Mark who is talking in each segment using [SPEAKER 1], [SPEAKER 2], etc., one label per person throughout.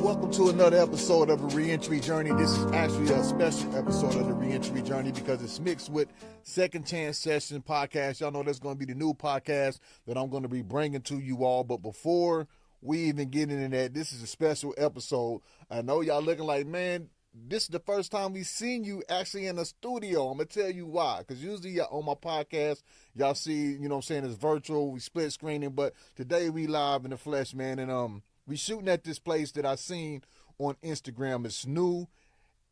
[SPEAKER 1] Welcome to another episode of the Reentry Journey. This is actually a special episode of the Reentry Journey because it's mixed with Second Chance Session podcast. Y'all know that's going to be the new podcast that I'm going to be bringing to you all. But before we even get into that, this is a special episode. I know y'all looking like, man, this is the first time we've seen you actually in a studio. I'm going to tell you why. Because usually on my podcast, y'all see, you know what I'm saying, it's virtual, we split screening. But today we live in the flesh, man. And we shooting at this place that I seen on Instagram. It's new.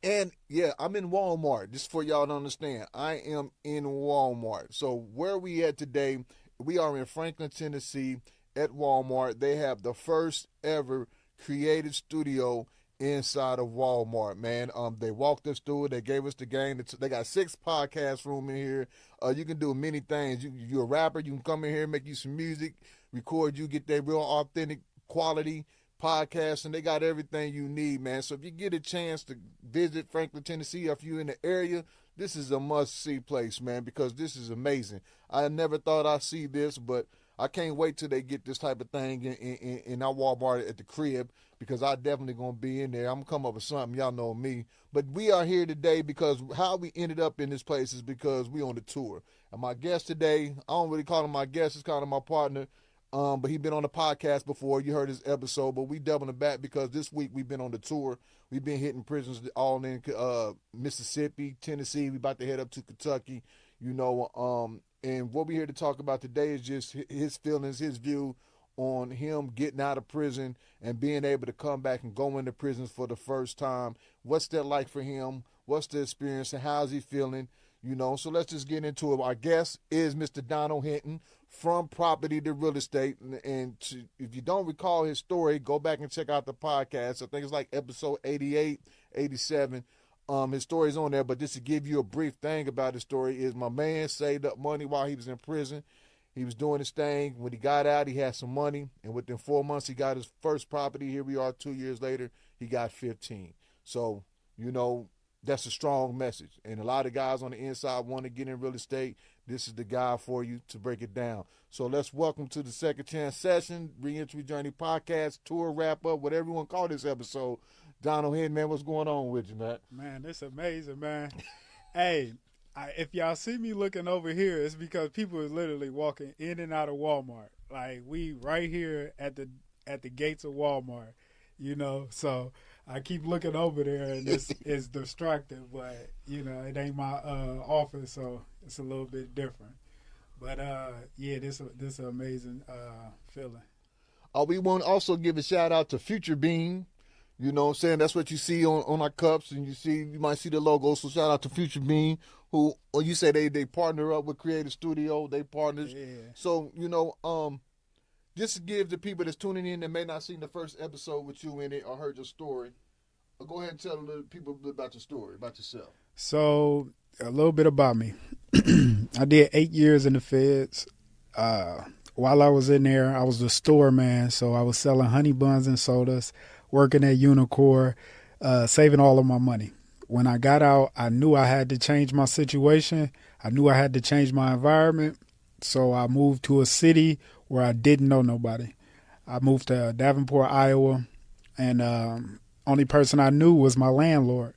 [SPEAKER 1] And yeah, I'm in Walmart. Just for y'all to understand, I am in Walmart. So where we at today, we are in Franklin, Tennessee at Walmart. They have the first ever creative studio inside of Walmart, man. They walked us through it. They gave us the game. They got 6 podcast room in here. You can do many things. You're a rapper. You can come in here, make you some music, record you, get that real authentic quality podcast, and they got everything you need, man. So if you get a chance to visit Franklin, Tennessee, if you're in the area, this is a must-see place, man, because this is amazing. I never thought I'd see this, but I can't wait till they get this type of thing in our Walmart at the crib, because I definitely going to be in there. I'm going to come up with something. Y'all know me. But we are here today because how we ended up in this place is because we on the tour. And my guest today, I don't really call him my guest, it's kind of my partner. But he been on the podcast before. You heard his episode, but we doubling it back because this week we've been on the tour. We've been hitting prisons all in Mississippi, Tennessee. We about to head up to Kentucky, you know. And what we're here to talk about today is just his feelings, his view on him getting out of prison and being able to come back and go into prisons for the first time. What's that like for him? What's the experience and how's he feeling? You know, so let's just get into it. Our guest is Mr. Donald Hinton from Property to Real Estate. And if you don't recall his story, go back and check out the podcast. I think it's like episode 88, 87. His story's on there, but just to give you a brief thing about his story is my man saved up money while he was in prison. He was doing his thing. When he got out, he had some money. And within 4 months, he got his first property. Here we are 2 years later. He got 15. So, you know, that's a strong message. And a lot of guys on the inside want to get in real estate. This is the guy for you to break it down. So let's welcome to the Second Chance Session, Reentry Journey Podcast, Tour Wrap-Up, whatever you want to call this episode. Donald Hinton, man, what's going on with you, man?
[SPEAKER 2] Man, this amazing, man. Hey, if y'all see me looking over here, it's because people is literally walking in and out of Walmart. Like, we right here at the gates of Walmart, you know. So I keep looking over there, and it's distracting, but, you know, it ain't my office, so it's a little bit different. But, yeah, this is an amazing feeling.
[SPEAKER 1] We want to also give a shout-out to Future Bean. You know what I'm saying? That's what you see on our cups, and you might see the logo. So shout out to Future Bean, who, or you say they partner up with Creative Studio. They partners.
[SPEAKER 2] Yeah.
[SPEAKER 1] So, you know, just to give the people that's tuning in that may not seen the first episode with you in it or heard your story, go ahead and tell the people about your story, about yourself.
[SPEAKER 2] So, a little bit about me. I did 8 years in the feds. While I was in there, I was the store man, so I was selling honey buns and sodas, working at Unicor, saving all of my money. When I got out, I knew I had to change my situation. I knew I had to change my environment. So I moved to a city where I didn't know nobody. I moved to Davenport, Iowa, and only person I knew was my landlord.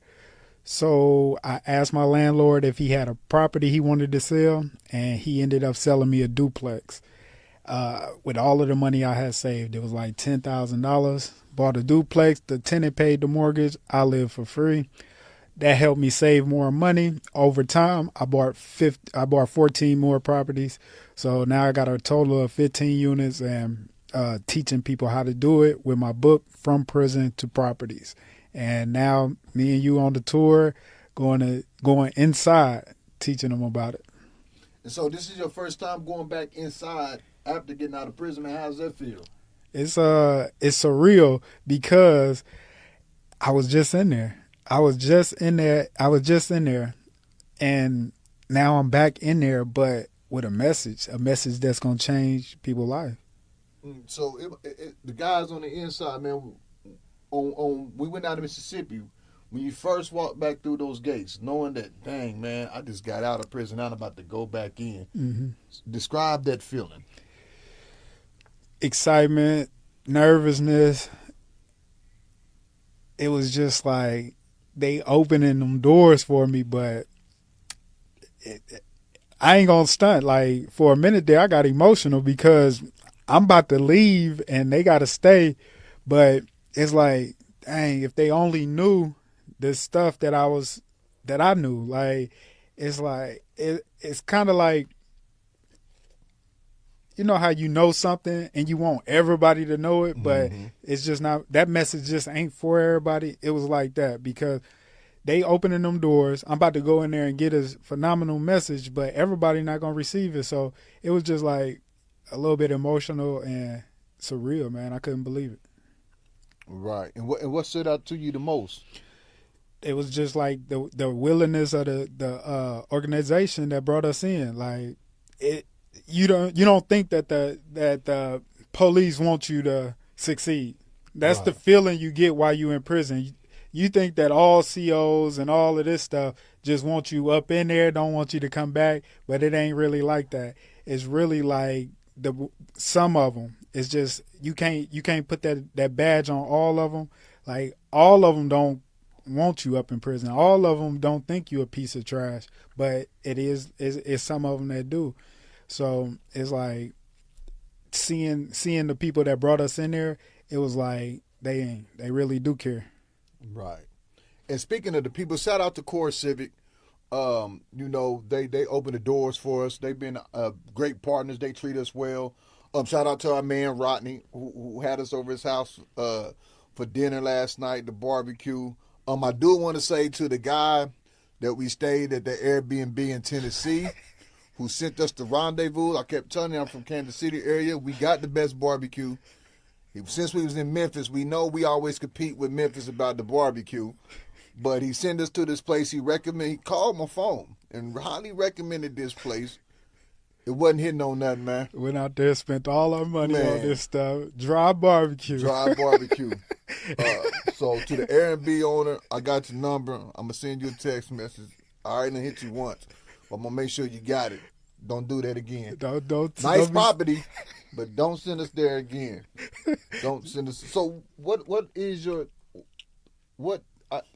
[SPEAKER 2] So I asked my landlord if he had a property he wanted to sell, and he ended up selling me a duplex. With all of the money I had saved, it was like $10,000. Bought a duplex, the tenant paid the mortgage, I lived for free. That helped me save more money. Over time, I bought 14 more properties. So now I got a total of 15 units and teaching people how to do it with my book, From Prison to Properties. And now me and you on the tour, going inside, teaching them about it.
[SPEAKER 1] And so this is your first time going back inside after getting out of prison, man. How does that feel?
[SPEAKER 2] It's surreal because I was just in there. I was just in there, and now I'm back in there, but with a message that's gonna change people's life.
[SPEAKER 1] So the guys on the inside, man. We went down to Mississippi. When you first walked back through those gates, knowing that, dang man, I just got out of prison, I'm about to go back in.
[SPEAKER 2] Mm-hmm.
[SPEAKER 1] Describe that feeling.
[SPEAKER 2] Excitement, nervousness, it was just like they opening them doors for me, but I ain't gonna stunt. Like for a minute there, I got emotional because I'm about to leave and they got to stay. But it's like, dang, if they only knew the stuff that I knew. Like it's like it's kind of like, you know how you know something and you want everybody to know it, but it's just not, that message just ain't for everybody. It was like that because they opening them doors. I'm about to go in there and get a phenomenal message, but everybody not gonna receive it. So it was just like a little bit emotional and surreal, man. I couldn't believe it.
[SPEAKER 1] Right. And what stood out to you the most?
[SPEAKER 2] It was just like the willingness of the organization that brought us in. Like it, you don't think that the police want you to succeed. That's the feeling you get while you in prison. You think that all COs and all of this stuff just want you up in there, don't want you to come back, but it ain't really like that. It's really like some of them. It's just you can't put that badge on all of them. Like all of them don't want you up in prison. All of them don't think you a piece of trash, but it's some of them that do. So it's like seeing the people that brought us in there. It was like they really do care.
[SPEAKER 1] Right. And speaking of the people, shout out to Core Civic. You know, they open the doors for us. They've been great partners. They treat us well. Shout out to our man Rodney who had us over his house for dinner last night, the barbecue. I do want to say to the guy that we stayed at the Airbnb in Tennessee, who sent us the rendezvous. I kept telling him I'm from Kansas City area. We got the best barbecue. Since we was in Memphis, we know we always compete with Memphis about the barbecue. But he sent us to this place. He called my phone and highly recommended this place. It wasn't hitting on nothing, man.
[SPEAKER 2] Went out there, spent all our money on this stuff. Dry barbecue.
[SPEAKER 1] So to the Airbnb owner, I got your number. I'm going to send you a text message. I already hit you once. I'm going to make sure you got it. Don't do that again. Nice property, but don't send us there again. Don't send us. So what is your,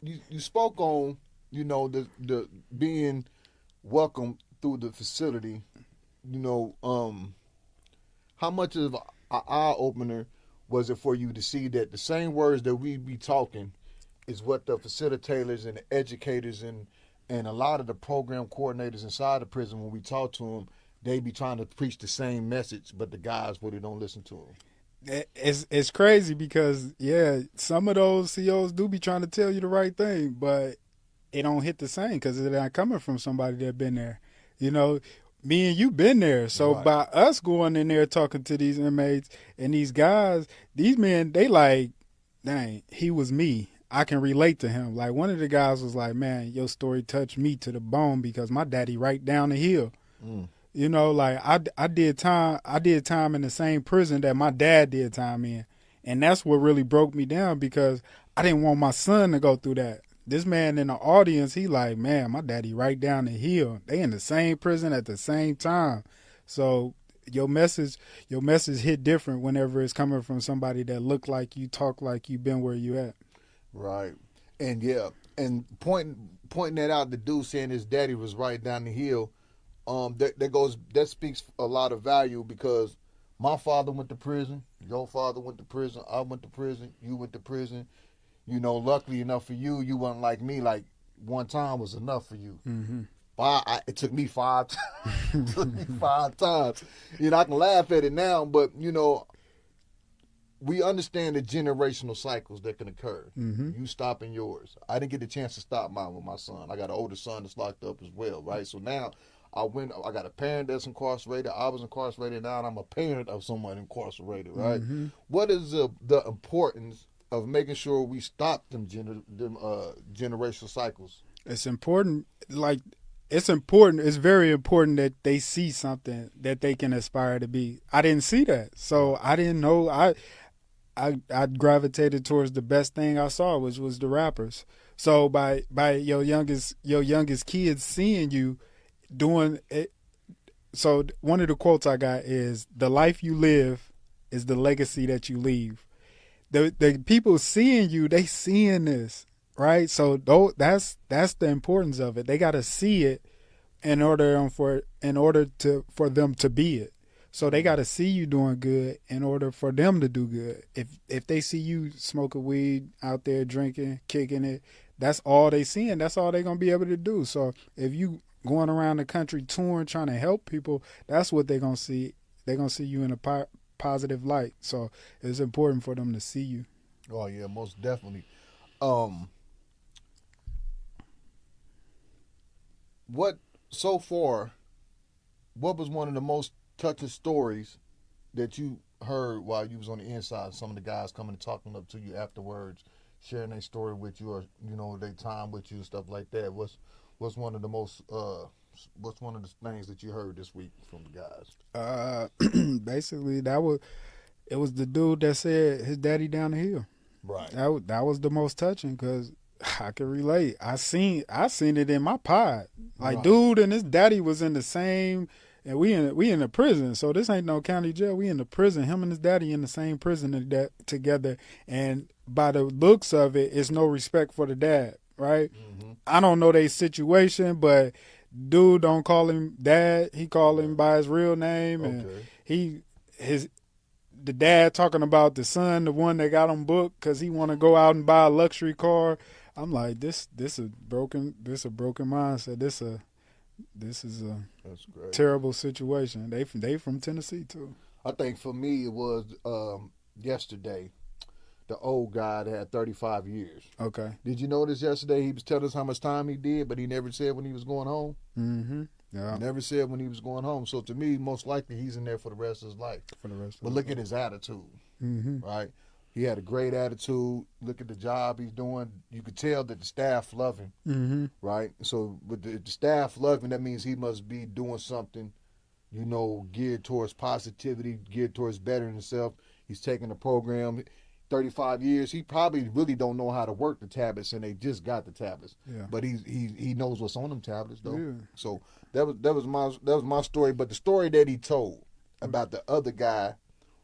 [SPEAKER 1] you spoke on, you know, the being welcome through the facility. You know, how much of an eye opener was it for you to see that the same words that we be talking is what the facilitators and the educators and a lot of the program coordinators inside the prison, when we talk to them, they be trying to preach the same message, but the guys really don't listen to them.
[SPEAKER 2] It's crazy because, yeah, some of those COs do be trying to tell you the right thing, but it don't hit the same because it's not coming from somebody that been there. You know, me and you been there. So
[SPEAKER 1] Right.
[SPEAKER 2] by us going in there talking to these inmates and these guys, these men, they like, dang, he was me. I can relate to him. Like one of the guys was like, man, your story touched me to the bone because my daddy right down the hill. You know, like I did time in the same prison that my dad did time in. And that's what really broke me down because I didn't want my son to go through that. This man in the audience, he like, man, my daddy right down the hill. They in the same prison at the same time. So your message hit different whenever it's coming from somebody that look like you, talk like you, been where you at.
[SPEAKER 1] Right. And yeah, and pointing that out, the dude saying his daddy was right down the hill, that speaks a lot of value because my father went to prison, your father went to prison, I went to prison, you went to prison. You know, luckily enough for you, you wasn't like me. Like one time was enough for you.
[SPEAKER 2] Mm-hmm.
[SPEAKER 1] It took me 5 times. You know, I can laugh at it now, but you know, we understand the generational cycles that can occur.
[SPEAKER 2] Mm-hmm.
[SPEAKER 1] You stopping yours. I didn't get the chance to stop mine with my son. I got an older son that's locked up as well, right? So now I got a parent that's incarcerated. I was incarcerated. Now I'm a parent of someone incarcerated, right?
[SPEAKER 2] Mm-hmm.
[SPEAKER 1] What is the importance of making sure we stop them generational cycles?
[SPEAKER 2] It's important. Like it's important. It's very important that they see something that they can aspire to be. I didn't see that, so I didn't know. I gravitated towards the best thing I saw, which was the rappers. So by your youngest kids seeing you doing it. So one of the quotes I got is, "The life you live is the legacy that you leave." the people seeing you, they seeing this, right? So that's the importance of it. They got to see it in order for them to be it. So they got to see you doing good in order for them to do good. If they see you smoking weed out there, drinking, kicking it, that's all they seeing. That's all they gonna be able to do. So if you going around the country touring, trying to help people, that's what they're gonna see. They're gonna see you in a positive light. So it's important for them to see you.
[SPEAKER 1] Oh yeah, most definitely. What so far? What was one of the most touching stories that you heard while you was on the inside? Some of the guys coming and talking up to you afterwards, sharing their story with you, or their time with you and stuff like that. What's one of the most what's one of the things that you heard this week from the guys?
[SPEAKER 2] Basically, it was the dude that said his daddy down the hill.
[SPEAKER 1] Right.
[SPEAKER 2] That was the most touching because I can relate. I seen it in my pod. Like,
[SPEAKER 1] right.
[SPEAKER 2] Dude and his daddy was in the same, and we in the prison. So this ain't no county jail. We in the prison. Him and his daddy in the same prison together. And by the looks of it, it's no respect for the dad, right?
[SPEAKER 1] Mm-hmm.
[SPEAKER 2] I don't know their situation, but dude don't call him dad. He call him by his real name,
[SPEAKER 1] Okay.
[SPEAKER 2] and the dad talking about the son, the one that got him booked because he want to go out and buy a luxury car. I'm like, this a broken mindset. This is a
[SPEAKER 1] That's great.
[SPEAKER 2] terrible situation. They from Tennessee too.
[SPEAKER 1] I think for me it was yesterday. The old guy that had 35 years.
[SPEAKER 2] Okay.
[SPEAKER 1] Did you notice yesterday he was telling us how much time he did, but he never said when he was going home?
[SPEAKER 2] Mm-hmm. Yeah.
[SPEAKER 1] Never said when he was going home. So to me, most likely he's in there for the rest of his life.
[SPEAKER 2] For the rest.
[SPEAKER 1] But look at his attitude,
[SPEAKER 2] Mm-hmm.
[SPEAKER 1] right? He had a great attitude. Look at the job he's doing. You could tell that the staff love him,
[SPEAKER 2] Mm-hmm.
[SPEAKER 1] right? So with the staff love him, that means he must be doing something, geared towards positivity, geared towards bettering himself. He's taking the program. 35 years, he probably really don't know how to work the tablets, and they just got the tablets.
[SPEAKER 2] Yeah.
[SPEAKER 1] But he knows what's on them tablets though.
[SPEAKER 2] Yeah.
[SPEAKER 1] So that was my story. But the story that he told about the other guy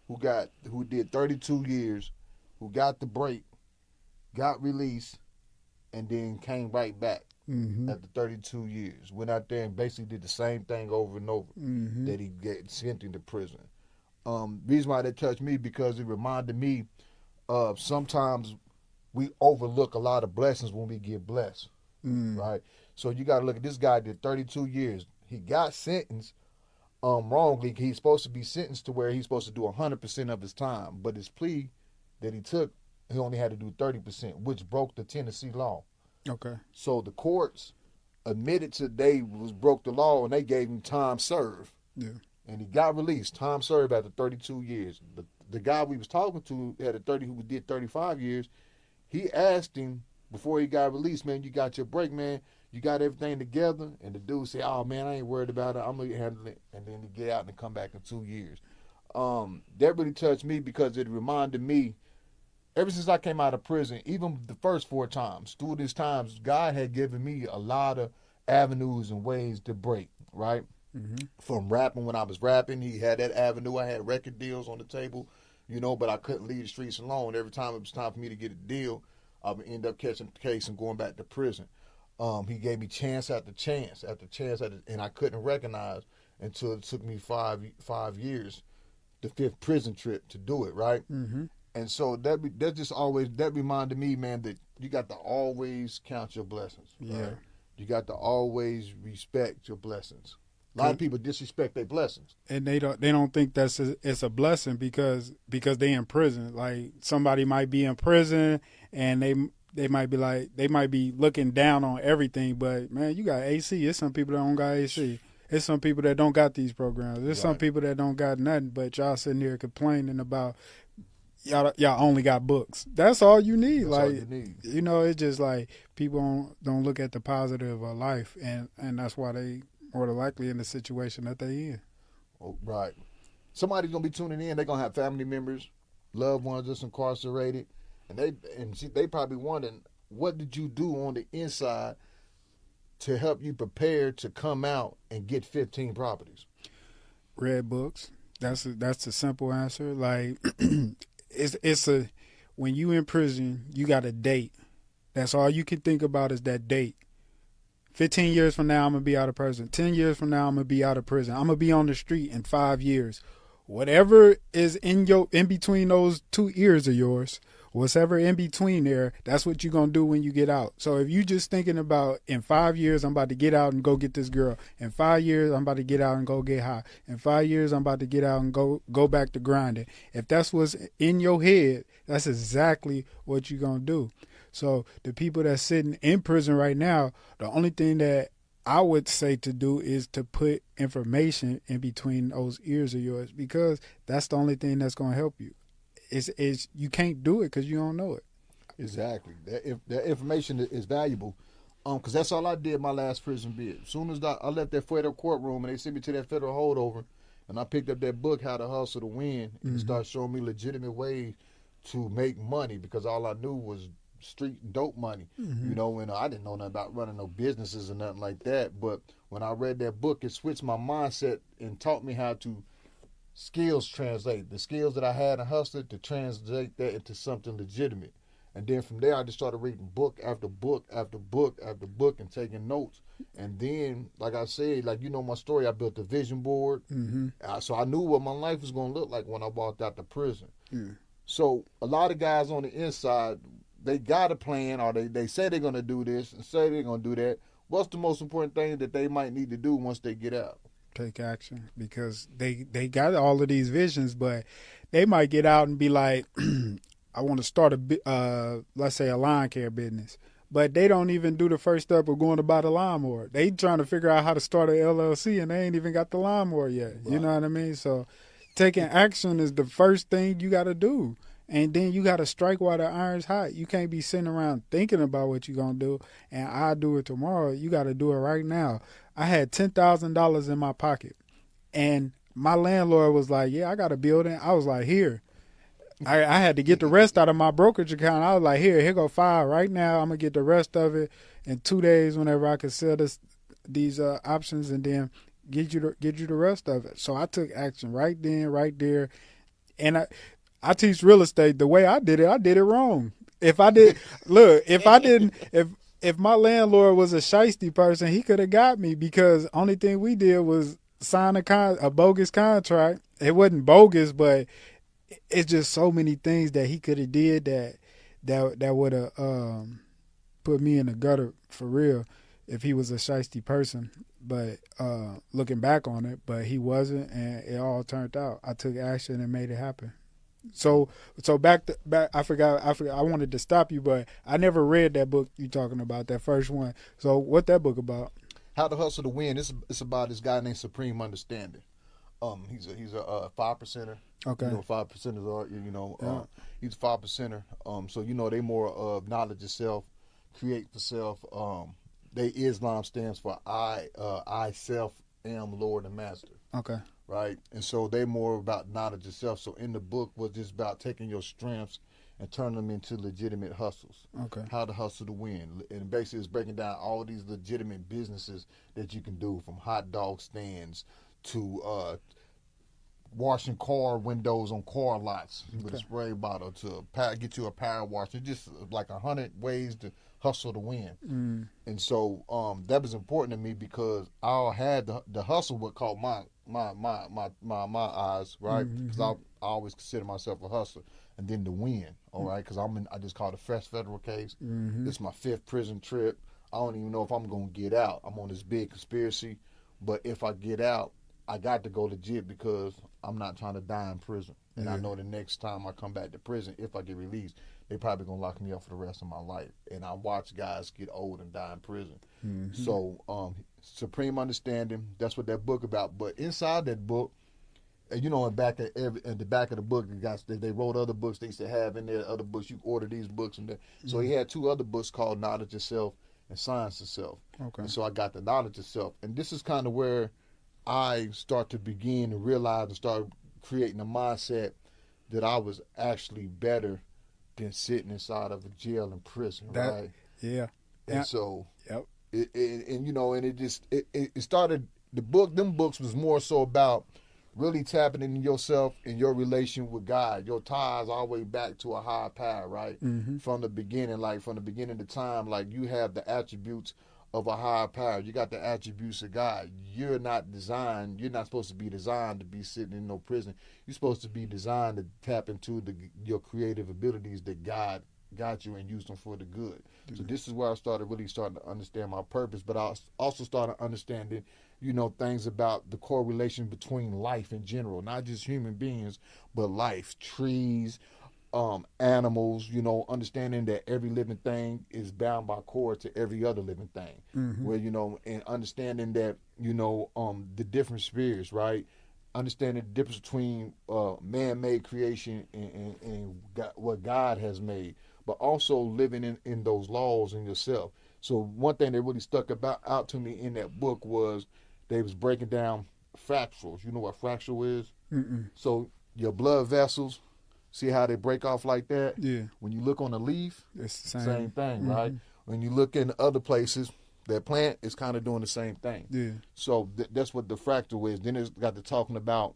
[SPEAKER 1] who did 32 years, who got the break, got released, and then came right back
[SPEAKER 2] Mm-hmm.
[SPEAKER 1] after 32 years. Went out there and basically did the same thing over and over
[SPEAKER 2] Mm-hmm.
[SPEAKER 1] that he get sent into prison. Reason why that touched me because it reminded me of sometimes we overlook a lot of blessings when we get blessed, right? So you got to look at this guy did 32 years. He got sentenced wrongly. He's supposed to be sentenced to where he's supposed to do 100% of his time, but his plea that he took, he only had to do 30%, which broke the Tennessee law.
[SPEAKER 2] Okay.
[SPEAKER 1] So the courts admitted to they broke the law and they gave him time served.
[SPEAKER 2] Yeah.
[SPEAKER 1] And he got released, time served after 32 years. The guy we was talking to who did 35 years, he asked him before he got released, man, you got your break, man. You got everything together? And the dude said, oh, man, I ain't worried about it. I'm going to handle it. And then he get out and come back in 2 years. That really touched me because it reminded me, ever since I came out of prison, even the first 4 times, through these times, God had given me a lot of avenues and ways to break, right?
[SPEAKER 2] Mm-hmm.
[SPEAKER 1] From rapping, when I was rapping, he had that avenue. I had record deals on the table, but I couldn't leave the streets alone. Every time it was time for me to get a deal, I would end up catching the case and going back to prison. He gave me chance after chance after chance, and I couldn't recognize until it took me five years, the 5th prison trip to do it, right?
[SPEAKER 2] Mm-hmm.
[SPEAKER 1] And so that reminded me, man, that you got to always count your blessings.
[SPEAKER 2] Yeah.
[SPEAKER 1] Right? You got to always respect your blessings. A lot of people disrespect their blessings,
[SPEAKER 2] and they don't think it's a blessing because they in prison. Like, somebody might be in prison and they might be looking down on everything. But man, you got AC. There's some people that don't got AC. There's some people that don't got these programs. There's some people that don't got nothing. But y'all sitting here complaining about y'all only got books. That's all you need.
[SPEAKER 1] That's
[SPEAKER 2] like
[SPEAKER 1] all you need.
[SPEAKER 2] It's just like people don't look at the positive of life, and that's why they more than likely in the situation that they in.
[SPEAKER 1] Oh, right. Somebody's gonna be tuning in. They're gonna have family members, loved ones that's incarcerated, and they probably wondering, what did you do on the inside to help you prepare to come out and get 15 properties?
[SPEAKER 2] Read books. That's a simple answer. Like, when you in prison, you got a date. That's all you can think about is that date. 15 years from now, I'm going to be out of prison. 10 years from now, I'm going to be out of prison. I'm going to be on the street in 5 years. Whatever is in between those 2 ears of yours, whatever in between there, that's what you're going to do when you get out. So if you just thinking about in 5 years, I'm about to get out and go get this girl. In 5 years, I'm about to get out and go get high. In 5 years, I'm about to get out and go back to grinding. If that's what's in your head, that's exactly what you're going to do. So the people that's sitting in prison right now, the only thing that I would say to do is to put information in between those ears of yours, because that's the only thing that's going to help you. Is you can't do it because you don't know it.
[SPEAKER 1] Exactly. That information is valuable, because that's all I did my last prison bid. As soon as I left that federal courtroom and they sent me to that federal holdover, and I picked up that book, How to Hustle to Win, and it started showing me legitimate ways to make money, because all I knew was street dope money, you know, and I didn't know nothing about running no businesses or nothing like that. But when I read that book, it switched my mindset and taught me how to skills translate the skills that I had in hustling to translate that into something legitimate. And then from there, I just started reading book after book after book after book and taking notes. And then, like I said, like, you know my story, I built a vision board. So I knew what my life was going to look like when I walked out the prison. So a lot of guys on the inside, they got a plan, or they say they're going to do this and say they're going to do that. What's the most important thing that they might need to do once they get out?
[SPEAKER 2] Take action, because they got all of these visions, but they might get out and be like, I want to start let's say a lawn care business, but they don't even do the first step of going to buy the lawnmower. They trying to figure out how to start an LLC and they ain't even got the lawnmower yet. Right. You know what I mean? So taking action is the first thing you got to do. And then you got to strike while the iron's hot. You can't be sitting around thinking about what you're going to do and I'll do it tomorrow. You got to do it right now. I had $10,000 in my pocket, and my landlord was like, yeah, I got a building. I was like, here. I had to get the rest out of my brokerage account. I was like, here go $5 right now. I'm going to get the rest of it in 2 days whenever I can sell these options, and then get you the rest of it. So I took action right then, right there. And I teach real estate. The way I did it wrong. If my landlord was a shiesty person, he could have got me, because only thing we did was sign a bogus contract. It wasn't bogus, but it's just so many things that he could have did that would have put me in the gutter for real if he was a shiesty person. But looking back on it, but he wasn't, and it all turned out. I took action and made it happen. So back. I forgot. I wanted to stop you, but I never read that book you talking about, that first one. So what that book about?
[SPEAKER 1] How to Hustle to Win. It's about this guy named Supreme Understanding. He's a 5%er.
[SPEAKER 2] Okay.
[SPEAKER 1] You know, 5%ers are. He's a 5%er. So they more of knowledge itself, create for self. They Islam stands for I self am Lord and Master.
[SPEAKER 2] Okay.
[SPEAKER 1] Right, and so they more about knowledge itself. So in the book was just about taking your strengths and turning them into legitimate hustles.
[SPEAKER 2] Okay.
[SPEAKER 1] How to hustle to win, and basically it's breaking down all these legitimate businesses that you can do, from hot dog stands to washing car windows on car lots with a spray bottle, to get you a power washer. Just like 100 ways to hustle to win. And so that was important to me, because I had the hustle what caught my eyes, right? Because I always consider myself a hustler. And then the win, all right? Because I just caught a fresh federal case. This is my 5th prison trip. I don't even know if I'm going to get out. I'm on this big conspiracy. But if I get out, I got to go legit, because I'm not trying to die in prison. And I know the next time I come back to prison, if I get released, they probably going to lock me up for the rest of my life. And I watch guys get old and die in prison. So Supreme Understanding, that's what that book about. But inside that book, and in the back of the book, they wrote other books they used to have in there, other books. You order these books. So he had 2 other books called Knowledge Itself and Science Itself.
[SPEAKER 2] Okay.
[SPEAKER 1] And so I got the Knowledge Itself. And this is kind of where I start to begin to realize and start creating a mindset that I was actually better than sitting inside of a jail and prison, right?
[SPEAKER 2] Yeah.
[SPEAKER 1] And so,
[SPEAKER 2] yep.
[SPEAKER 1] It started, them books was more so about really tapping into yourself and your relation with God. Your ties all the way back to a higher power, right?
[SPEAKER 2] Mm-hmm.
[SPEAKER 1] From the beginning, like from the beginning of time, like you have the attributes of a higher power. You got the attributes of God. You're not supposed to be designed to be sitting in no prison. You're supposed to be designed to tap into your creative abilities that God got you and used them for the good. So this is where I started to understand my purpose, but I also started understanding, things about the correlation between life in general, not just human beings, but life, trees, animals, understanding that every living thing is bound by cord to every other living thing.
[SPEAKER 2] Mm-hmm.
[SPEAKER 1] Where, and understanding that, the different spheres, right? Understanding the difference between man-made creation and what God has made, but also living in those laws in yourself. So one thing that really stuck out to me in that book was they was breaking down fractals. You know what fractal is?
[SPEAKER 2] Mm-mm.
[SPEAKER 1] So your blood vessels, see how they break off like that?
[SPEAKER 2] Yeah.
[SPEAKER 1] When you look on a leaf,
[SPEAKER 2] It's the
[SPEAKER 1] same thing,
[SPEAKER 2] Mm-hmm.
[SPEAKER 1] right? When you look in other places, that plant is kind of doing the same thing.
[SPEAKER 2] Yeah.
[SPEAKER 1] So that's what the fractal is. Then it's got to talking about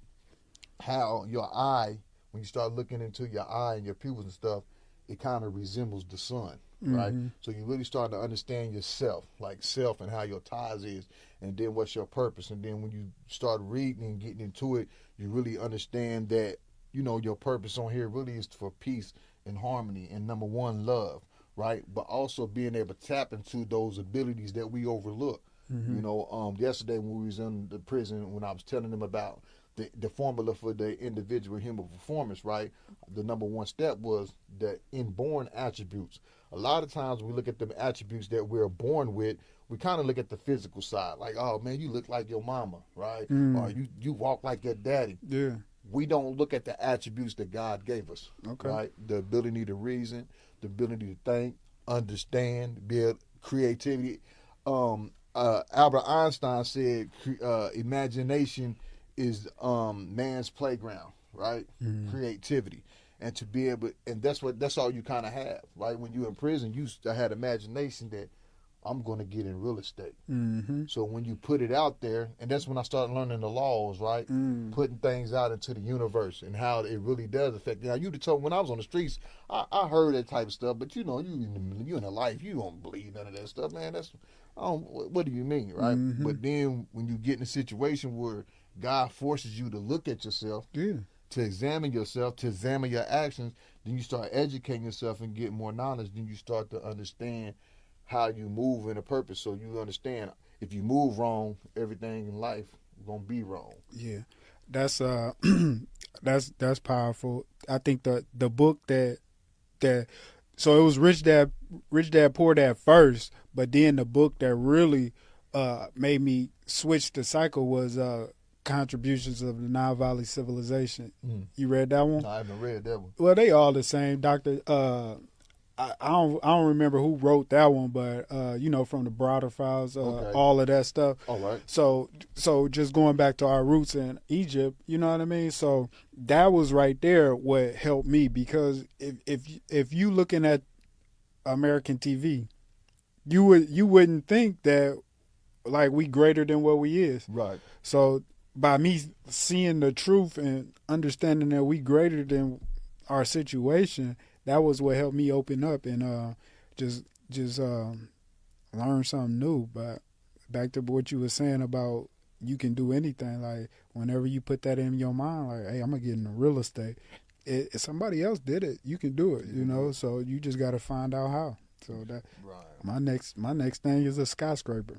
[SPEAKER 1] how your eye, when you start looking into your eye and your pupils and stuff, it kind of resembles the sun, right?
[SPEAKER 2] Mm-hmm.
[SPEAKER 1] So you really start to understand yourself, like self and how your ties is, and then what's your purpose. And then when you start reading and getting into it, you really understand that, your purpose on here really is for peace and harmony and number one, love, right? But also being able to tap into those abilities that we overlook.
[SPEAKER 2] Mm-hmm.
[SPEAKER 1] Yesterday when we was in the prison, when I was telling them about the formula for the individual human performance, right? The number one step was the inborn attributes. A lot of times when we look at the attributes that we're born with, we kind of look at the physical side, like, oh man, you look like your mama, right? Or you walk like your daddy.
[SPEAKER 2] Yeah.
[SPEAKER 1] We don't look at the attributes that God gave us,
[SPEAKER 2] Okay.
[SPEAKER 1] right? The ability to reason, the ability to think, understand, build creativity. Albert Einstein said imagination is man's playground, right?
[SPEAKER 2] Mm-hmm.
[SPEAKER 1] Creativity. And to be able, and that's all you kind of have, right? When you're in prison, you had imagination that I'm going to get in real estate.
[SPEAKER 2] Mm-hmm.
[SPEAKER 1] So when you put it out there, and that's when I started learning the laws, right? Putting things out into the universe and how it really does affect. Now, you'd have told when I was on the streets, I heard that type of stuff, but you in the life, you don't believe none of that stuff, man. What do you mean, right?
[SPEAKER 2] Mm-hmm.
[SPEAKER 1] But then when you get in a situation where God forces you to look at yourself,
[SPEAKER 2] Yeah.
[SPEAKER 1] to examine yourself, to examine your actions, then you start educating yourself and get more knowledge. Then you start to understand how you move in a purpose. So you understand if you move wrong, everything in life is gonna be wrong.
[SPEAKER 2] Yeah. That's that's powerful. I think the book that so it was Rich Dad Poor Dad first, but then the book that really made me switch the cycle was Contributions of the Nile-Valley Civilization. You read that one?
[SPEAKER 1] No, I haven't read that one.
[SPEAKER 2] Well, they all the same. I don't remember who wrote that one, but from the Browder Files,
[SPEAKER 1] Okay.
[SPEAKER 2] all of that stuff.
[SPEAKER 1] All right.
[SPEAKER 2] So just going back to our roots in Egypt, you know what I mean? So that was right there what helped me, because if you looking at American TV, you wouldn't think that like we greater than what we is.
[SPEAKER 1] Right.
[SPEAKER 2] So by me seeing the truth and understanding that we greater than our situation, that was what helped me open up and just learn something new. But back to what you were saying about you can do anything. Like whenever you put that in your mind, like, hey, I'm gonna get into real estate. If somebody else did it, you can do it. You know, so you just got to find out how. So that my next thing is a skyscraper.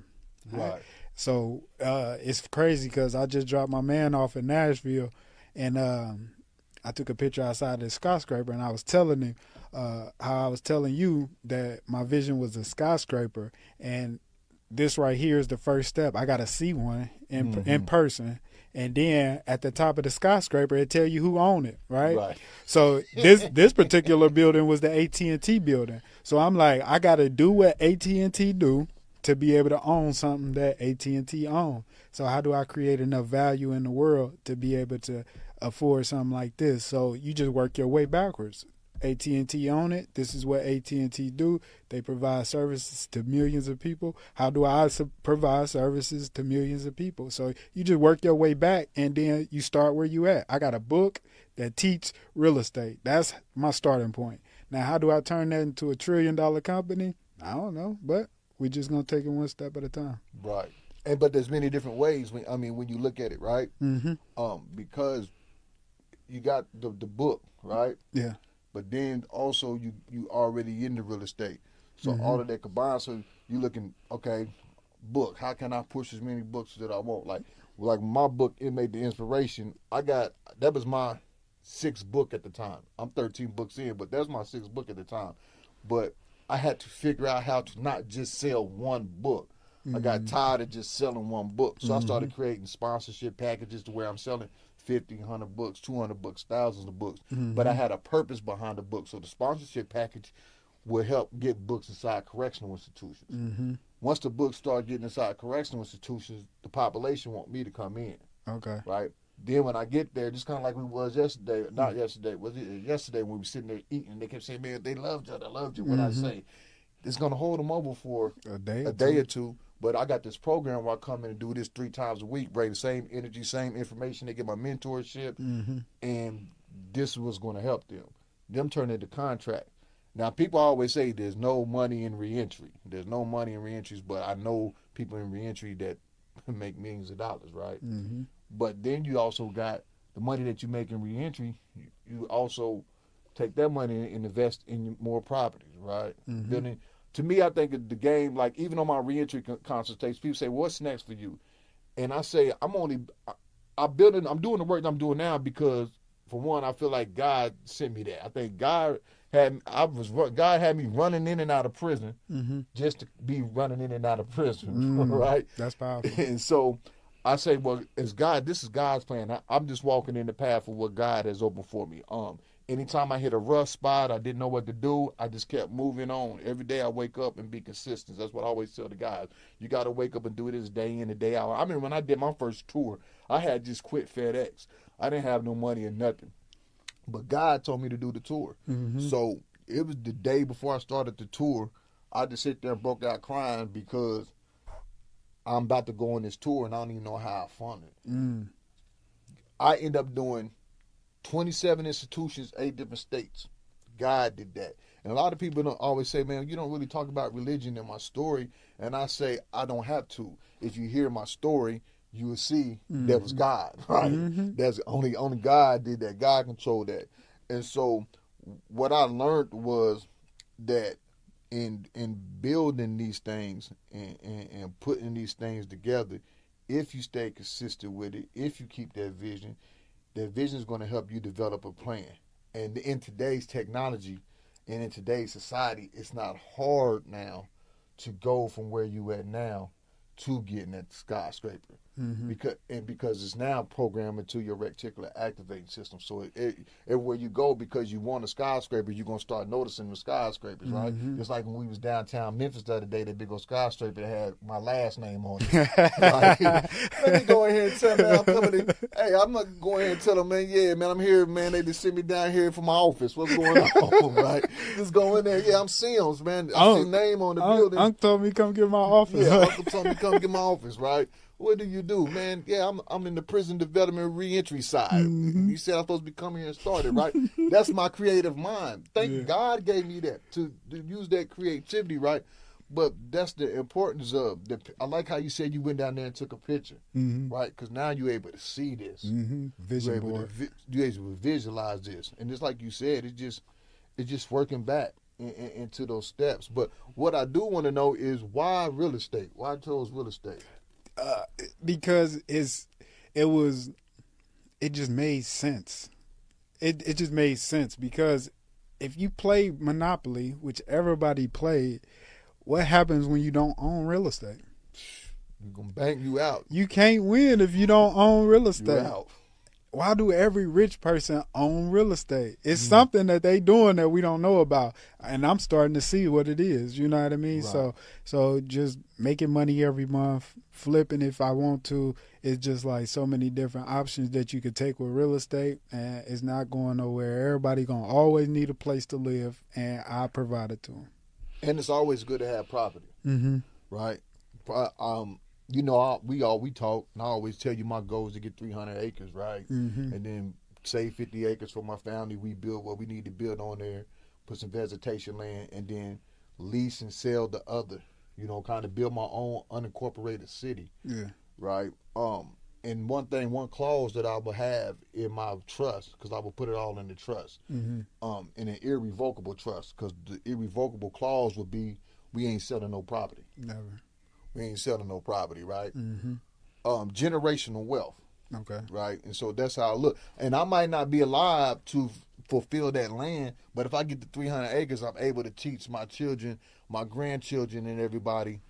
[SPEAKER 1] Right.
[SPEAKER 2] So it's crazy because I just dropped my man off in Nashville, and I took a picture outside the skyscraper, and I was telling him how I was telling you that my vision was a skyscraper, and this right here is the first step. I got to see one in person, and then at the top of the skyscraper, it tell you who owned it, right?
[SPEAKER 1] Right.
[SPEAKER 2] So this particular building was the AT&T building. So I'm like, I got to do what AT&T do to be able to own something that AT&T own. So how do I create enough value in the world to be able to afford something like this? So you just work your way backwards. AT&T own it. This is what AT&T do. They provide services to millions of people. How do I provide services to millions of people? So you just work your way back, and then you start where you at. I got a book that teach real estate. That's my starting point. Now, how do I turn that into a $1 trillion company? I don't know, but we're just going to take it one step at a time.
[SPEAKER 1] Right. But there's many different ways when you look at it, right?
[SPEAKER 2] Mm-hmm.
[SPEAKER 1] Because you got the book, right?
[SPEAKER 2] Yeah.
[SPEAKER 1] But then also you already in the real estate. So all of that combined, so you looking, okay, book, how can I push as many books that I want? Like my book, It Made the Inspiration, that was my 6th book at the time. I'm 13 books in, but that's my 6th book at the time. But I had to figure out how to not just sell one book. I got tired of just selling one book. So I started creating sponsorship packages to where I'm selling 50, 100 books, 200 books, thousands of books. But I had a purpose behind the book. So the sponsorship package will help get books inside correctional institutions. Once the books start getting inside correctional institutions, the population want me to come in.
[SPEAKER 2] Okay.
[SPEAKER 1] Right? Then when I get there, just kind of like we was yesterday, not yesterday, was it yesterday when we were sitting there eating, they kept saying, man, they loved you, they loved you. What I say, it's going to hold them over for
[SPEAKER 2] a day
[SPEAKER 1] or two. But I got this program where I come in and do this 3 times a week, bring the same energy, same information. They get my mentorship, and this was going to help them turn into contract. Now, people always say there's no money in reentry. There's no money in reentries, but I know people in reentry that make millions of dollars, right? But then you also got the money that you make in reentry. You also take that money and invest in more properties, right? Building. To me, I think the game, like even on my reentry consultations, people say, "What's next for you?" And I say, I'm doing the work I'm doing now because, for one, I feel like God sent me that. I think God had me running in and out of prison just to be running in and out of prison, right?
[SPEAKER 2] That's powerful.
[SPEAKER 1] And so I say, well, this is God's plan. I'm just walking in the path of what God has opened for me. Anytime I hit a rough spot, I didn't know what to do, I just kept moving on. Every day I wake up and be consistent. That's what I always tell the guys. You got to wake up and do this day in and day out. I mean, when I did my first tour, I had just quit FedEx. I didn't have no money or nothing. But God told me to do the tour. So it was the day before I started the tour, I just sit there and broke out crying because I'm about to go on this tour and I don't even know how I fund it. I end up doing 27 institutions, 8 different states. God did that. And a lot of people don't always say, man, you don't really talk about religion in my story. And I say, I don't have to. If you hear my story, you will see that was God, right? That's only God did that. God controlled that. And so what I learned was that in building these things and putting these things together, if you stay consistent with it, if you keep that vision is going to help you develop a plan. And in today's technology and in today's society, it's not hard now to go from where you at now to getting that skyscraper. Because it's now programmed into your reticular activating system. So everywhere you go, because you want a skyscraper, you're going to start noticing the skyscrapers, right? Just like when we was downtown Memphis the other day, that big old skyscraper that had my last name on it. Like, let me go ahead and tell them, I'm coming in. Hey, I'm going to go ahead and tell them, man, yeah, man, I'm here, man. They just sent me down here for my office. What's going on, right? Just go in there. Yeah, I'm Sims, man. I see name on the building.
[SPEAKER 2] Uncle told me come get my office.
[SPEAKER 1] Yeah, Uncle told me come get my office, right? What do you do, man? Yeah, I'm in the prison development reentry side. You said I'm supposed to be coming here and started, right? That's my creative mind. Thank God gave me that to use that creativity, right? But that's the importance of I like how you said you went down there and took a picture, right? Because now you're able to see this.
[SPEAKER 2] Vision board.
[SPEAKER 1] You're able to visualize this, and just like you said, it's just working back into those steps. But what I do want to know is why real estate? Why chose real estate?
[SPEAKER 2] Because it just made sense. It just made sense because if you play Monopoly, which everybody played, what happens when you don't own real estate?
[SPEAKER 1] You're gonna bank you out.
[SPEAKER 2] You can't win if you don't own real estate.
[SPEAKER 1] You're out.
[SPEAKER 2] why do every rich person own real estate? It's something that they doing that we don't know about, and I'm starting to see what it is. You know what I mean?
[SPEAKER 1] Right.
[SPEAKER 2] So just making money every month, flipping if I want to. It's just like so many different options that you could take with real estate, and it's not going nowhere. Everybody gonna always need a place to live, and I provide it to them.
[SPEAKER 1] And it's always good to have property,
[SPEAKER 2] Mm-hmm.
[SPEAKER 1] right? We talk, and I always tell you my goal is to get 300 acres, right?
[SPEAKER 2] Mm-hmm.
[SPEAKER 1] And then save 50 acres for my family. We build what we need to build on there, put some vegetation land, and then lease and sell the other. Kind of build my own unincorporated city,
[SPEAKER 2] Yeah.
[SPEAKER 1] right? And one clause that I will have in my trust, because I will put it all in the trust,
[SPEAKER 2] Mm-hmm.
[SPEAKER 1] in an irrevocable trust, because the irrevocable clause would be we ain't selling no property.
[SPEAKER 2] Never.
[SPEAKER 1] We ain't selling no property, right?
[SPEAKER 2] Mm-hmm.
[SPEAKER 1] Generational wealth,
[SPEAKER 2] Okay.
[SPEAKER 1] right? And so that's how I look. And I might not be alive to fulfill that land, but if I get the 300 acres, I'm able to teach my children, my grandchildren, and everybody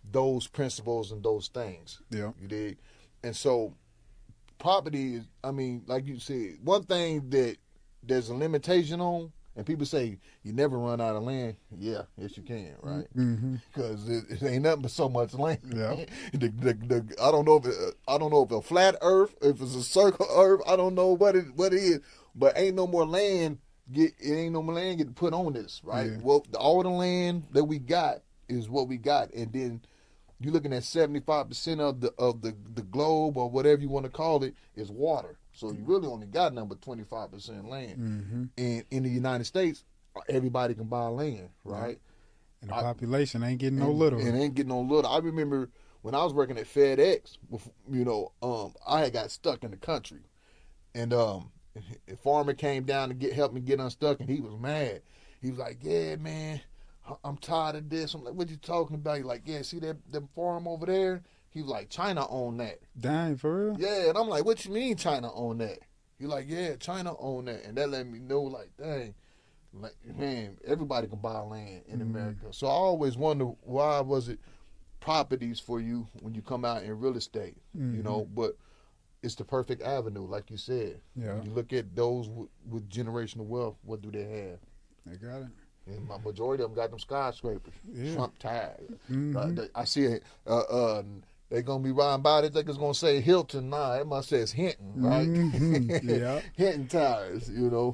[SPEAKER 1] those principles and those things.
[SPEAKER 2] Yeah.
[SPEAKER 1] You dig? And so property is, like you said, one thing that there's a limitation on, and people say you never run out of land. Yeah, yes you can, right?
[SPEAKER 2] Mm-hmm.
[SPEAKER 1] Because it ain't nothing but so much land.
[SPEAKER 2] Yeah.
[SPEAKER 1] I don't know if it's a flat Earth, if it's a circle Earth. I don't know what it is, but ain't no more land. Ain't no more land get put on this, right?
[SPEAKER 2] Yeah.
[SPEAKER 1] Well, all the land that we got is what we got, and then you're looking at 75% of the globe, or whatever you want to call it, is water. So you really only got number 25% land.
[SPEAKER 2] Mm-hmm.
[SPEAKER 1] And in the United States, everybody can buy land, right?
[SPEAKER 2] And the population ain't getting no little.
[SPEAKER 1] And ain't getting no little. I remember when I was working at FedEx, I had got stuck in the country, and a farmer came down to help me get unstuck, and he was mad. He was like, "Yeah, man, I'm tired of this." I'm like, "What you talking about?" He's like, "Yeah, see that farm over there?" He was like, "China own that."
[SPEAKER 2] Dang, for real?
[SPEAKER 1] Yeah, and I'm like, "What you mean China own that?" He's like, "Yeah, China own that," and that let me know, like, dang, like, man, everybody can buy land in America. So I always wonder, why was it properties for you when you come out in real estate, But it's the perfect avenue, like you said.
[SPEAKER 2] Yeah.
[SPEAKER 1] When you look at those with generational wealth, what do they have?
[SPEAKER 2] They got it.
[SPEAKER 1] And my majority of them got them skyscrapers.
[SPEAKER 2] Yeah.
[SPEAKER 1] Trump tag.
[SPEAKER 2] Mm-hmm.
[SPEAKER 1] I see it. They gonna be riding by. They think it's gonna say Hilton. Nah, it must say Hinton, right?
[SPEAKER 2] Mm-hmm. Yeah.
[SPEAKER 1] Hinton tires,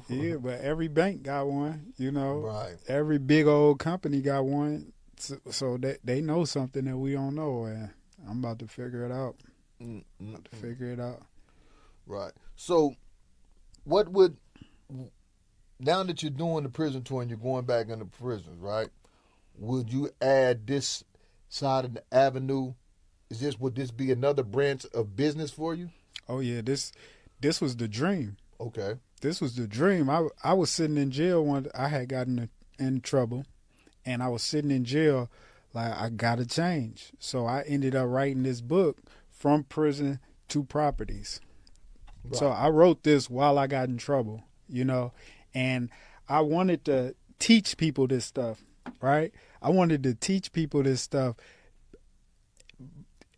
[SPEAKER 2] Yeah, but every bank got one,
[SPEAKER 1] Right.
[SPEAKER 2] Every big old company got one. So they know something that we don't know, and I'm about to figure it out.
[SPEAKER 1] Right. So, now that you're doing the prison tour and you're going back into prisons, right? Would you add this side of the avenue? Would this be another branch of business for you?
[SPEAKER 2] Oh yeah, this was the dream.
[SPEAKER 1] Okay.
[SPEAKER 2] This was the dream. I was sitting in jail I had gotten in trouble, and I was sitting in jail like, I gotta change. So I ended up writing this book, From Prison to Properties. Right. So I wrote this while I got in trouble, and I wanted to teach people this stuff, right? I wanted to teach people this stuff,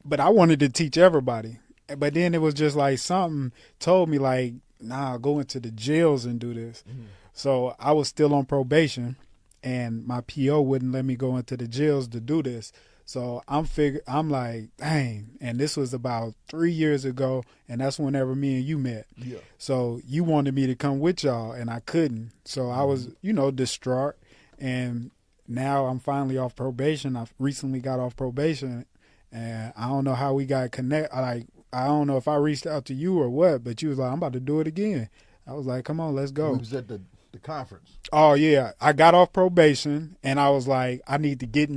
[SPEAKER 2] but I wanted to teach everybody. But then it was just like something told me, like, nah, go into the jails and do this. Mm-hmm. So I was still on probation, and my PO wouldn't let me go into the jails to do this. So I'm like, dang. And this was about 3 years ago, and that's whenever me and you met.
[SPEAKER 1] Yeah.
[SPEAKER 2] So you wanted me to come with y'all, and I couldn't. So I was, distraught. And now I'm finally off probation. I recently got off probation, and I don't know how we got connected. I don't know if I reached out to you or what, but you was like, I'm about to do it again. I was like, come on, let's go.
[SPEAKER 1] We was at the conference.
[SPEAKER 2] Oh, yeah. I got off probation, and I was like, I need to get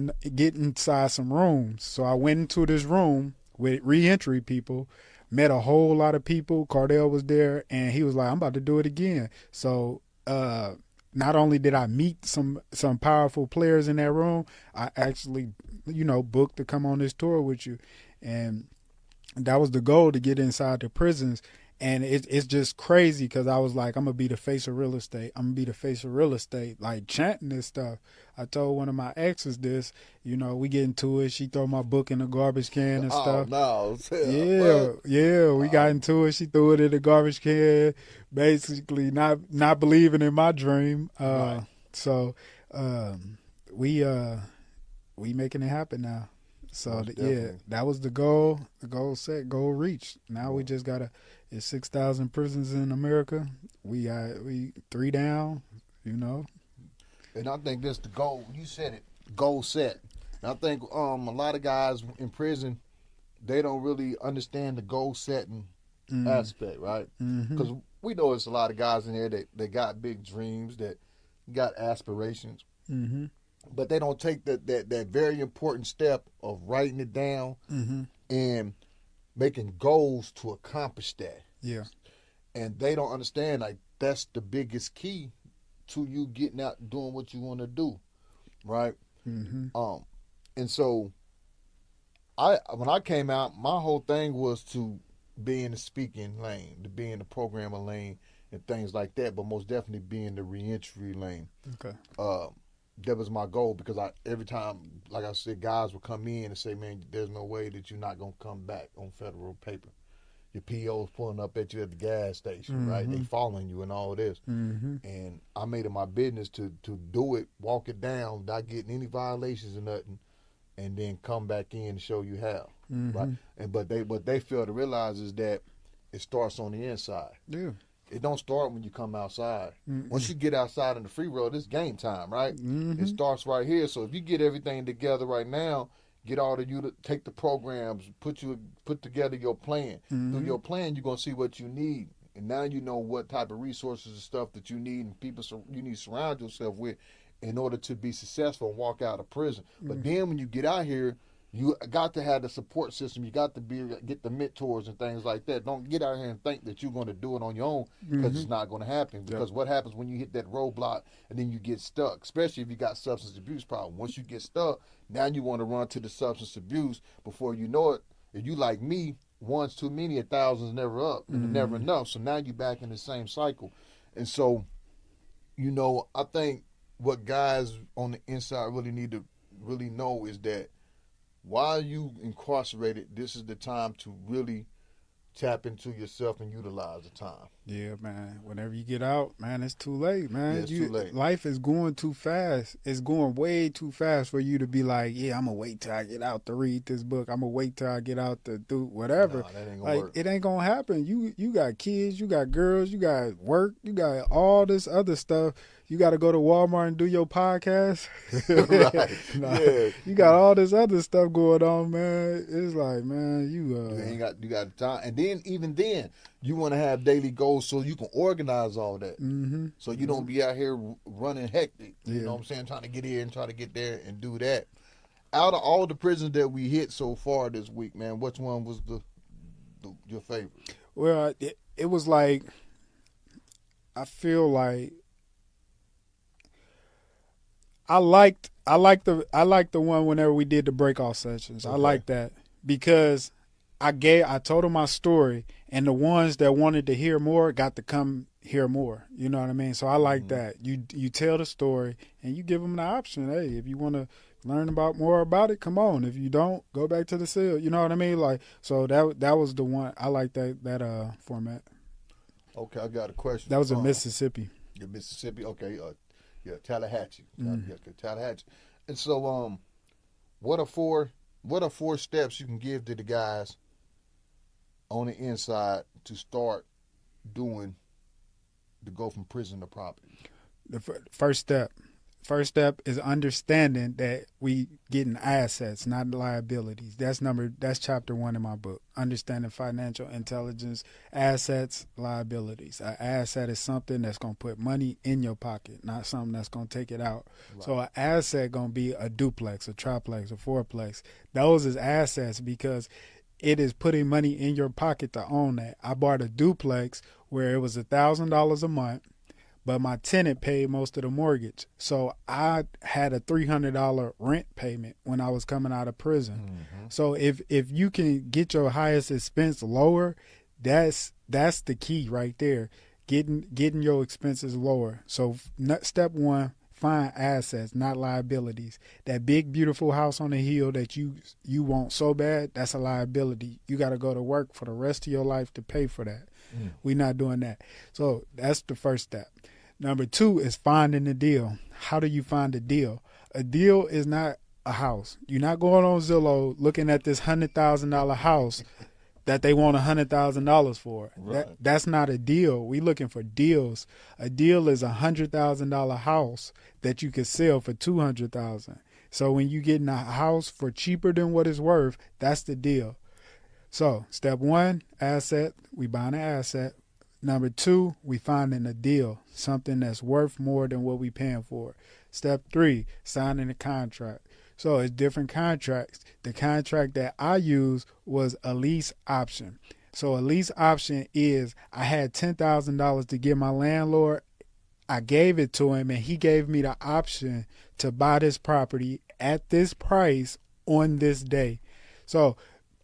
[SPEAKER 2] inside some rooms. So I went into this room with reentry people, met a whole lot of people. Kardell was there, and he was like, I'm about to do it again. So not only did I meet some powerful players in that room, I actually, booked to come on this tour with you. And that was the goal, to get inside the prisons And it's just crazy because I was like, I'm going to be the face of real estate. I'm going to be the face of real estate, like chanting this stuff. I told one of my exes this, we get into it. She throw my book in the garbage can and
[SPEAKER 1] Oh
[SPEAKER 2] stuff.
[SPEAKER 1] no!
[SPEAKER 2] Yeah, we got into it. She threw it in the garbage can, basically not believing in my dream.
[SPEAKER 1] Right.
[SPEAKER 2] So we making it happen now. So that was the goal. The goal set, goal reached. Now we just gotta. It's 6,000 prisons in America. We 3 down.
[SPEAKER 1] And I think that's the goal. You said it. Goal set. And I think a lot of guys in prison, they don't really understand the goal setting aspect, right? Because we know there's a lot of guys in there that got big dreams, that got aspirations, but they don't take that very important step of writing it down and making goals to accomplish that.
[SPEAKER 2] Yeah.
[SPEAKER 1] And they don't understand, like, that's the biggest key to you getting out and doing what you want to do, right? And so when I came out, my whole thing was to be in the speaking lane, to be in the programmer lane and things like that, but most definitely be in the reentry lane.
[SPEAKER 2] Okay.
[SPEAKER 1] That was my goal, because every time, like I said, guys would come in and say, man, there's no way that you're not going to come back on federal paper. Your PO's pulling up at you at the gas station, right? They following you and all this. And I made it my business to do it, walk it down, not getting any violations or nothing, and then come back in and show you how, right? And but what they fail to realize is that it starts on the inside.
[SPEAKER 2] Yeah.
[SPEAKER 1] It don't start when you come outside. Once you get outside in the free world, it's game time, right? It starts right here. So if you get everything together right now, get all of you to take the programs, put together your plan. Through your plan, you're gonna see what you need, and now you know what type of resources and stuff that you need, and people you need to surround yourself with in order to be successful and walk out of prison. But then when you get out here, you got to have the support system. You got to get the mentors and things like that. Don't get out here and think that you're going to do it on your own, because it's not going to happen. Because what happens when you hit that roadblock and then you get stuck, especially if you got substance abuse problem. Once you get stuck, now you want to run to the substance abuse. Before you know it, if you like me, one's too many, 1,000's never up, and never enough. So now you're back in the same cycle. And so, I think what guys on the inside really need to really know is that while you incarcerated, this is the time to really tap into yourself and utilize the time.
[SPEAKER 2] Yeah, man. Whenever you get out, man, it's too late, man.
[SPEAKER 1] Yeah, it's too late.
[SPEAKER 2] Life is going too fast. It's going way too fast for you to be like, yeah, I'm going to wait till I get out to read this book. I'm going to wait till I get out to do whatever.
[SPEAKER 1] Nah, that ain't gonna work.
[SPEAKER 2] It ain't going to happen. You got kids, you got girls, you got work, you got all this other stuff. You got to go to Walmart and do your podcast.
[SPEAKER 1] Yeah.
[SPEAKER 2] You got all this other stuff going on, man. It's like, man,
[SPEAKER 1] you ain't got time. And then even then, you want to have daily goals so you can organize all that. So you don't be out here running hectic. You know what I'm saying? Trying to get here and try to get there and do that. Out of all the prisons that we hit so far this week, man, which one was your favorite?
[SPEAKER 2] Well, it was like, I feel like I liked the one whenever we did the breakout sessions. Okay. I like that because I told them my story, and the ones that wanted to hear more got to come hear more. You know what I mean? So I like that. You tell the story and you give them the option. Hey, if you want to learn more about it, come on. If you don't, go back to the cell. You know what I mean? Like, so that was the one. I like that format.
[SPEAKER 1] Okay, I got a question.
[SPEAKER 2] That was in Mississippi.
[SPEAKER 1] Yeah, Mississippi. Okay. Yeah, Tallahatchie. Tallahatchie. And so, what are four steps you can give to the guys on the inside to start doing to go from prison to property?
[SPEAKER 2] The first step is understanding that we getting assets, not liabilities. That's chapter 1 in my book. Understanding financial intelligence, assets, liabilities. An asset is something that's gonna put money in your pocket, not something that's gonna take it out. Right. So an asset gonna be a duplex, a triplex, a fourplex. Those is assets because it is putting money in your pocket to own that. I bought a duplex where it was $1,000 a month, but my tenant paid most of the mortgage. So I had a $300 rent payment when I was coming out of prison. So if you can get your highest expense lower, That's the key right there. Getting your expenses lower. So step one, find assets, not liabilities. That big beautiful house on the hill that you want so bad, that's a liability. You got to go to work for the rest of your life to pay for that. We're not doing that. So that's the first step. Number two is finding the deal. How do you find a deal? A deal is not a house. You're not going on Zillow looking at this $100,000 house that they want $100,000 for.
[SPEAKER 1] Right.
[SPEAKER 2] That's not a deal. We looking for deals. A deal is $100,000 house that you could sell for $200,000. So when you getting a house for cheaper than what it's worth, that's the deal. So step one, asset. We buying an asset. Number two, we finding a deal, something that's worth more than what we paying for. Step three, signing a contract. So it's different contracts. The contract that I used was a lease option. So a lease option is I had $10,000 to give my landlord. I gave it to him and he gave me the option to buy this property at this price on this day. So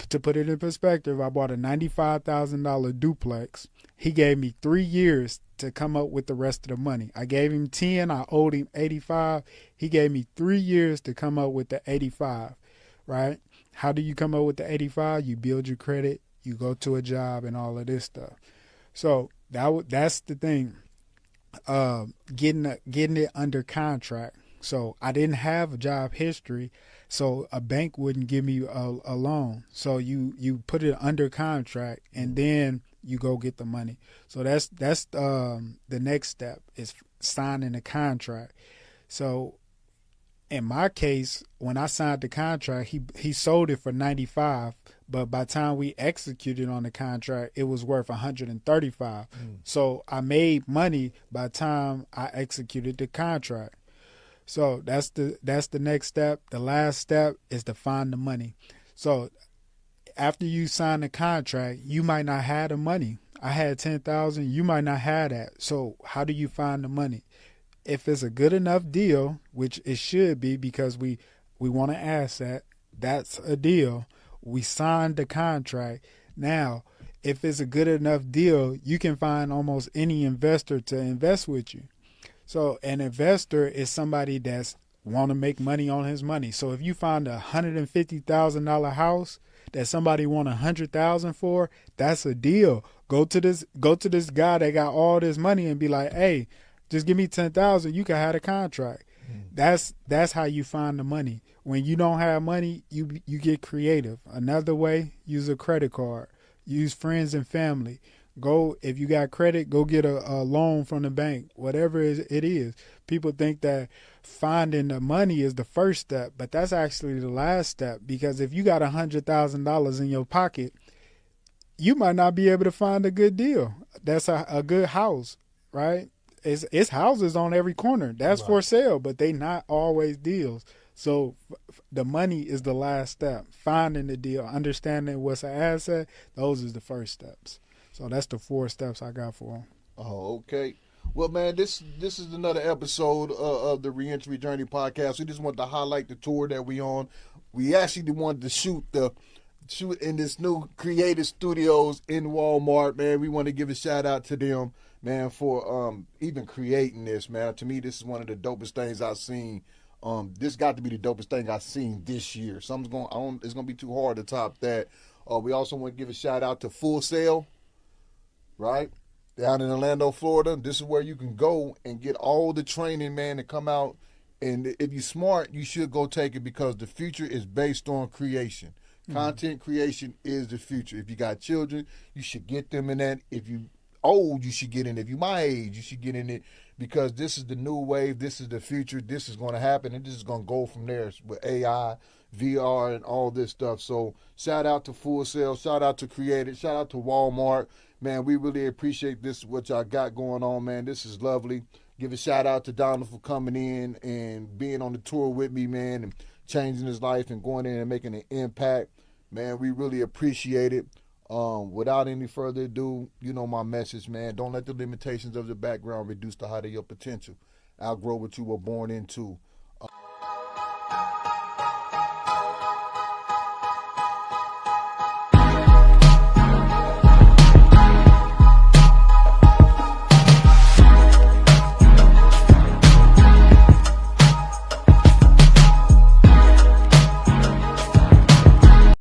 [SPEAKER 2] to put it in perspective, I bought a $95,000 duplex. He gave me 3 years to come up with the rest of the money. I gave him 10, I owed him 85. He gave me 3 years to come up with the 85, right? How do you come up with the 85? You build your credit, you go to a job and all of this stuff. So that's the thing. Getting it under contract. So I didn't have a job history, so a bank wouldn't give me a loan. So you put it under contract and then you go get the money. So that's the next step is signing the contract. So in my case, when I signed the contract, he sold it for 95, but by the time we executed on the contract, it was worth 135. So I made money by the time I executed the contract. So that's the next step. The last step is to find the money. So after you sign the contract, you might not have the money. I had 10,000. You might not have that. So how do you find the money? If it's a good enough deal, which it should be because we want an asset, that's a deal. We signed the contract. Now, if it's a good enough deal, you can find almost any investor to invest with you. So an investor is somebody that's want to make money on his money. So if you find a $150,000 house that somebody want $100,000 for, that's a deal. Go to this guy that got all this money and be like, hey, just give me 10,000. You can have a contract. That's how you find the money. When you don't have money, you get creative. Another way, use a credit card. Use friends and family. Go, if you got credit, go get a loan from the bank, whatever it is. People think that finding the money is the first step, but that's actually the last step, because if you got $100,000 in your pocket, you might not be able to find a good deal. That's a good house, right? It's houses on every corner. That's right. For sale, but they not always deals. So the money is the last step. Finding the deal, understanding what's an asset, those is the first steps. So that's the 4 steps I got for them.
[SPEAKER 1] Oh, okay. Well, man, this is another episode of the Reentry Journey podcast. We just wanted to highlight the tour that we on. We actually wanted to shoot in this new creative studios in Walmart, man. We want to give a shout out to them, man, for even creating this, man. To me, this is one of the dopest things I've seen. This got to be the dopest thing I've seen this year. It's gonna be too hard to top that. We also want to give a shout out to Full Sail. Right? Down in Orlando, Florida. This is where you can go and get all the training, man, to come out. And if you're smart, you should go take it, because the future is based on creation. Content creation is the future. If you got children, you should get them in that. If you old, you should get in it. If you my age, you should get in it, because this is the new wave. This is the future. This is going to happen, and this is going to go from there with AI, VR, and all this stuff. So shout out to Full Sail. Shout out to Creative. Shout out to Walmart. Man, we really appreciate this, what y'all got going on, man. This is lovely. Give a shout out to Donald for coming in and being on the tour with me, man, and changing his life and going in and making an impact. Man, we really appreciate it. Without any further ado, you know my message, man. Don't let the limitations of the background reduce the height of your potential. Outgrow what you were born into.